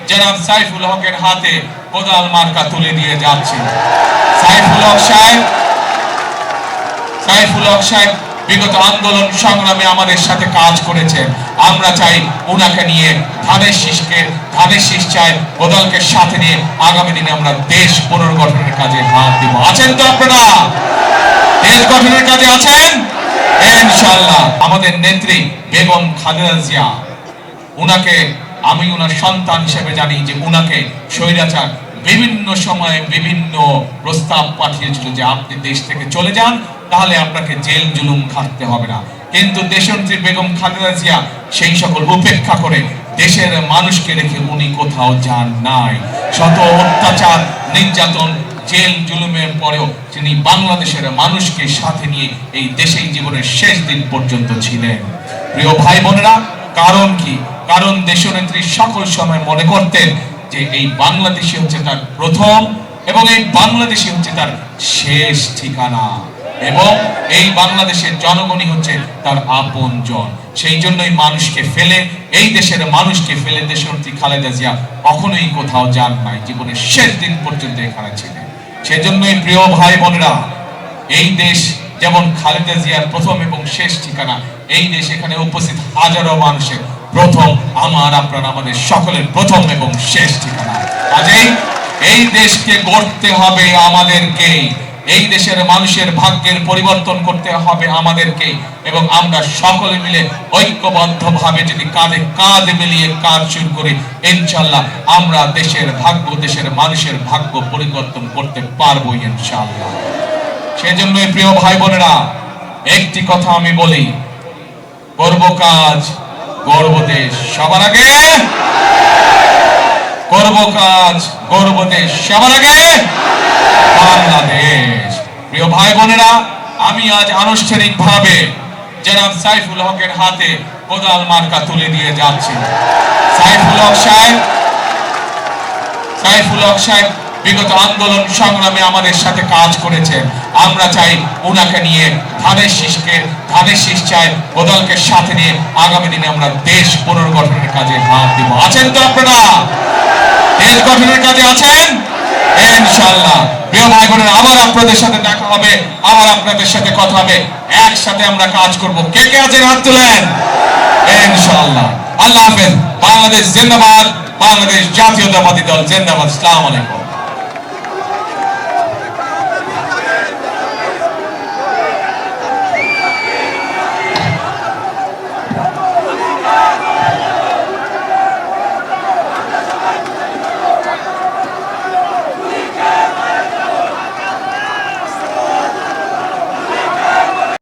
জনাব সাইফুল হকের হাতে কোদাল মার্কা তুলে দিয়ে যাচ্ছি। সাইফুল হক সাহেব বিগত আন্দোলন সংগ্রামে আমাদের সাথে কাজ করেছেন। আমরা চাই উনাকে নিয়ে ধানের শীষ চাই, কোদালকে সাথে নিয়ে আগামী দিনে আমরা দেশ পুনর্গঠনের কাজে হাত দিব। আছেন তো আপনারা? দেশ গঠনের কাজে আছেন ইনশাআল্লাহ। আমাদের নেত্রী বেগম খালেদা জিয়া, উনাকে আমি উনার সন্তান হিসেবে জানি যে উনাকে স্বৈরাচার বিভিন্ন সময়ে বিভিন্ন প্রস্তাব পাঠিয়েছিল যে আপনি দেশ থেকে চলে যান, তাহলে আপনাকে জেল জুলুম খাটতে হবে না। কিন্তু দেশনেত্রী বেগম খালেদা জিয়া সেই সকল উপেক্ষা করে দেশের মানুষকে রেখে উনি কোথাও যান নাই। শত অত্যাচার, নির্যাতন, জেল জুলুমের পরেও তিনি বাংলাদেশের মানুষকে সাথে নিয়ে এই দেশেই জীবনের শেষ দিন পর্যন্ত ছিলেন। প্রিয় ভাই বোনেরা, কারণ কি? কারণ দেশনেত্রী সকল সময় মনে করতেন যে এই বাংলাদেশই হচ্ছে তার প্রথম এবং এই বাংলাদেশই হচ্ছে তার শেষ ঠিকানা, এবং এই বাংলাদেশের জনগণই হচ্ছে তার আপনজন। সেই জন্যই মানুষকে ফেলে, এই দেশের মানুষকে ফেলে দেশনেত্রী খালেদা জিয়া কখনোই কোথাও যান নাই, জীবনের শেষ দিন পর্যন্ত এখানে ছিলেন। সেজন্যই প্রিয় ভাই বোনেরা, এই দেশ যেমন খালেদা জিয়ার প্রথম এবং শেষ ঠিকানা, এই দেশ এখানে উপস্থিত হাজারো মানুষের প্রথম, আমাদের সকলের প্রথম এবং শেষ ঠিকানা। কাজেই এই দেশকে গড়তে হবে আমাদেরকে, এই দেশের মানুষের ভাগ্যের পরিবর্তন করতে হবে আমাদেরকে, এবং আমরা সকলে মিলে ঐক্যবদ্ধভাবে যদি কাঁধে কাঁধ মিলিয়ে কাজ শুরু করি, ইনশাআল্লাহ আমরা দেশের ভাগ্য, দেশের মানুষের ভাগ্য পরিবর্তন করতে পারবো ইনশাআল্লাহ। সেজন্যই প্রিয় ভাই বোনেরা, একটি কথা আমি বলি, করব কাজ, গর্ব দেশ সবার আগে, করব কাজ, গর্ব দেশ সবার আগে, বাংলাদেশ। প্রিয় ভাই বোনেরা, আমি আজ আনুষ্ঠানিকভাবে জনাব সাইফুল হকের হাতে কোদাল মার্কা তুলে দিয়ে যাচ্ছি। সাইফুল হক সাহেব বিগত আন্দোলন সংগ্রামে আমাদের সাথে কাজ করেছেন। আমরা চাই উনাকে নিয়ে ধানের শীষ চাই, কোদালকে সাথে নিয়ে আগামী দিনে আমরা দেশ পুনর্গঠনের কাজে হাত দিব। আছেন তো আপনারা? দেশ গঠনের কাজে আছেন ইনশাআল্লাহ। প্রিয় ভাই বোনেরা, আবার আপনাদের সাথে দেখা হবে, আবার আপনাদের সাথে কথা হবে, একসাথে আমরা কাজ করব। কে কে আছেন হাত তুলেন ইনশাআল্লাহ। আল্লাহ হাফেজ। বাংলাদেশ জিন্দাবাদ, বাংলাদেশ জাতীয়তাবাদী দল জিন্দাবাদ। আসসালামু আলাইকুম।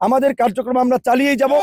আমাদের কার্যক্রম আমরা চালিয়ে যাব।